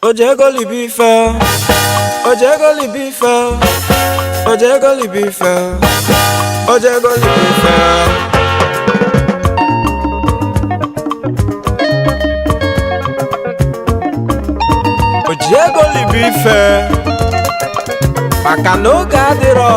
Ojego libife, Ojego libife, Ojego libife, Ojego libife. Ojego libife, maka na oge adịrọ.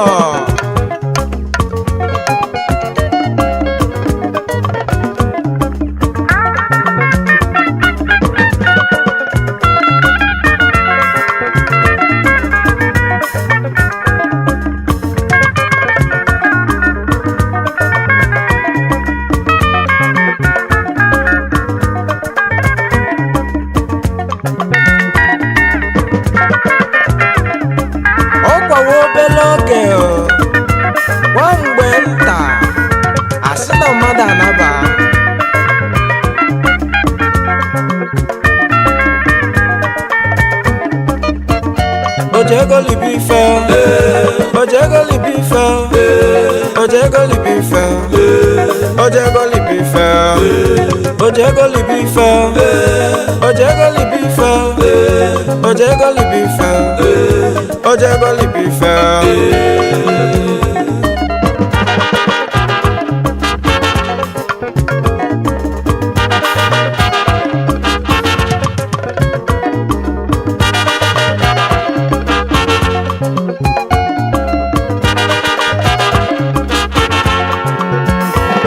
Obele oge nwa mgbe nta asị na mmadụ anaba Ojego libife, Ojego libife, Ojego libife, Ojego libife, Ojego libife, Ojego libife, Ojego libife, Ojego libife.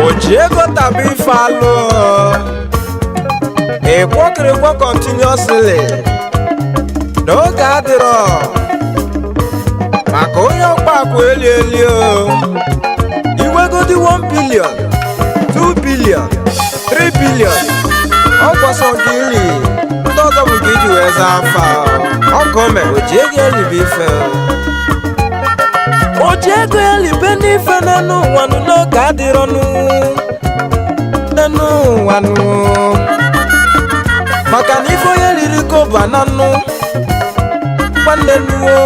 Ojego tabi falo ekwo continuously n'oge adịrọ maka onye ọkpakwu eli iwegodi 1 billion 2 billion 3 billion ọkwọsọ nke ili ndị ọzọ bụ nke iji wee zaa afa ọkome Ojego elibife Ojego elibe n'ife n'enu ụwanụ n'oge adịrọ n'enu ụwanụ maka na ife onye riri koba na nnu nwanne nuwo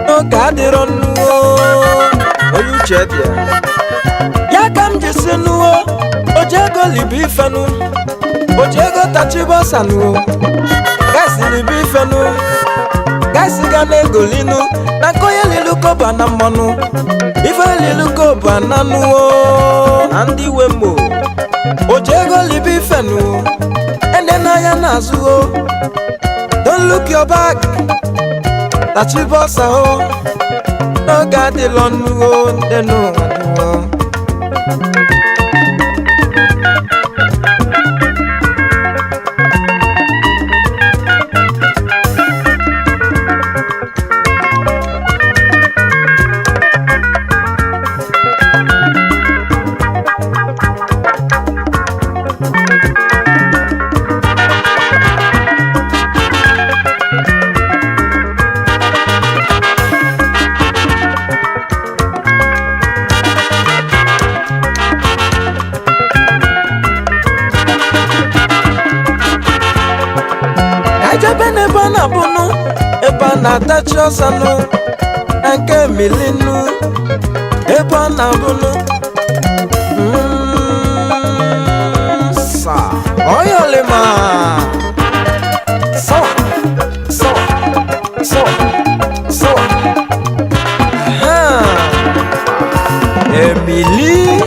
n'oge adịrọ nuwo onye uche bịa ya ka m jisi nuwo Ojego libife nu Ojego tachibosa nuwo gasi libife nu gasi ga na-egolinu na nke onye lilu koba na mmanụ ife lilu koba na nuwo na ndị iwe mmo Ojego libife nu ende n'anya n'azụ don't look your back tachibosa n'oge adịlọ nuwo ndị n'ụwa nuwo ejebe n'ebe a na-abụnụ ebe a na-atachi ọsanụ na nke milinu ebe a na-abụnụ sa oyolima so Emili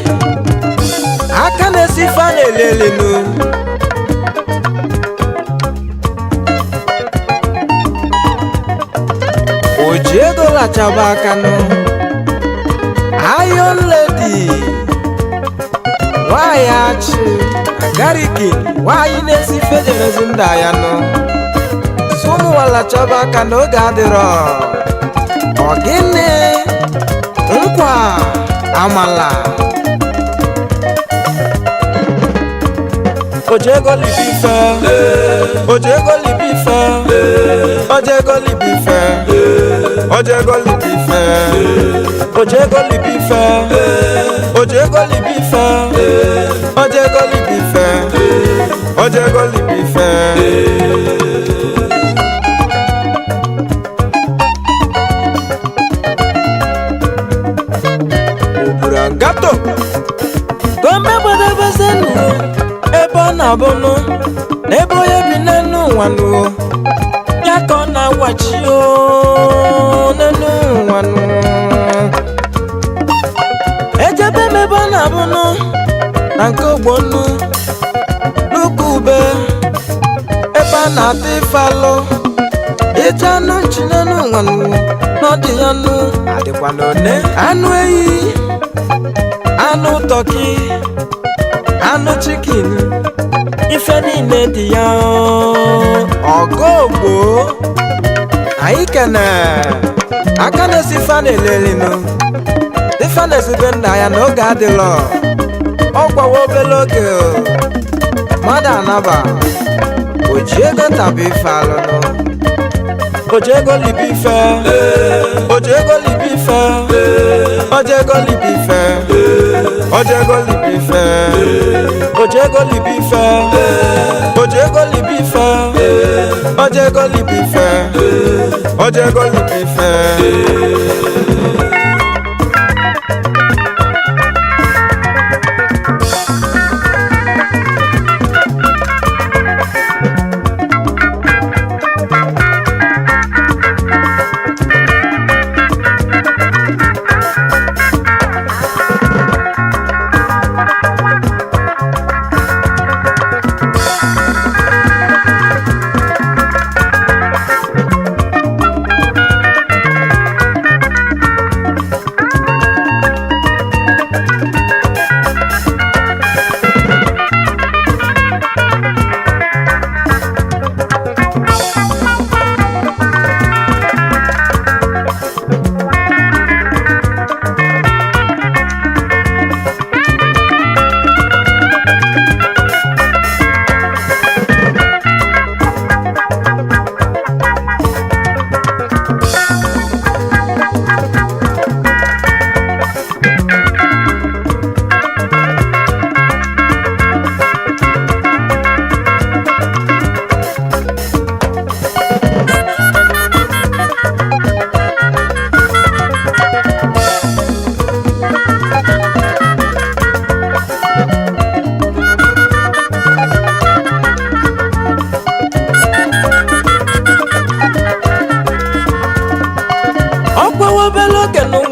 aka na-esi fa na-elelenu Ojego lachaba akanu Iron Lady Wayachi Agariki Wayi na-esi fejelezi nda ya nụ Sumu walachaba akanu oge adịrọ Ogini nkwa amala Ojego libife, Ojego libife, Ojego libife, Ojego libife, Ojego libife, Ojego libife, Ojego libife, Ojego libife. Oburangato Gome bodebezenu ebe ọ na-abụnụ n'ebe onye bi n'enu ụwa nuwo ya ka ọ na-agwachi o n'elu ụwa nụ. Ejebe m ebe ọ na-abụnụ na nke Ogbonu n'ụkwụ ube ebe a na-ata ife alụ ịta anụ nchi n'elu ụwa nụ n'ọdị ya nụ adịkwa n'one anụ ehi anụ tọki anụ chikin ife niile dị ya ọgọ ogbo anyị kene aka na-esi fa na-elelinu ife na-ezube nna ya n'oge adịlọ ọ gbawa obere oge mmadụ anaba o ji ego taba ife alụnụ o ji ego libe ife o ji ego libe ife o ji ego libe ife o ji ego libe ife o ji ego libe ife o ji ego libe ife o ji ego libe ife o ji ego libe ife.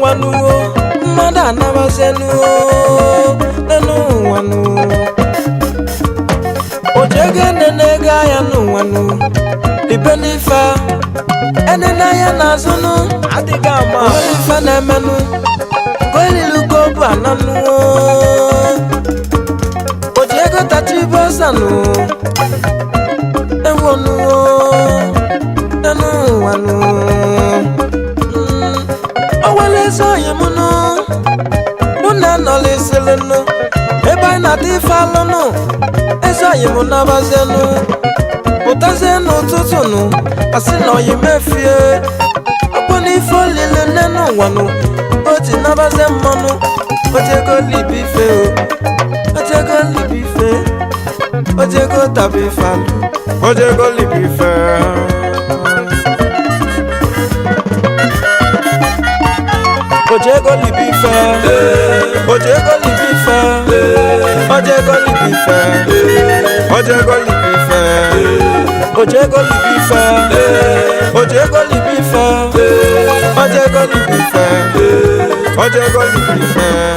Mmadụ anabazenu n'elu ụwa nụ o ji ego enene ego ahịa n'ụwa nụ ibe n'ife enene ahịa n'azụnụ adịghị ama ife na-emenụ goelilu ka ọ bụ ananụ o ji ego tacha ibe ọsanụ ewonụ n'elu ụwa nụ eze oyi m nụ mụ na nọla isilinu ebe anyị na-ata ife alụnụ eze oyi m nabazienụ pụtazie n'ụtụtụ nụ asị na oyi mefie ọkpụ n'ife olile n'enu ụwa nụ o ji nabazie mmanụ o ji ego libe ife o ji ego libe ife o ji ego taba ife alụ o ji ego libe ife. O ji ego libe ife o ji ego libe ife o ji ego libe ife o ji ego libe ife o ji ego libe ife o ji ego libe ife o ji ego libe ife o ji ego libe ife.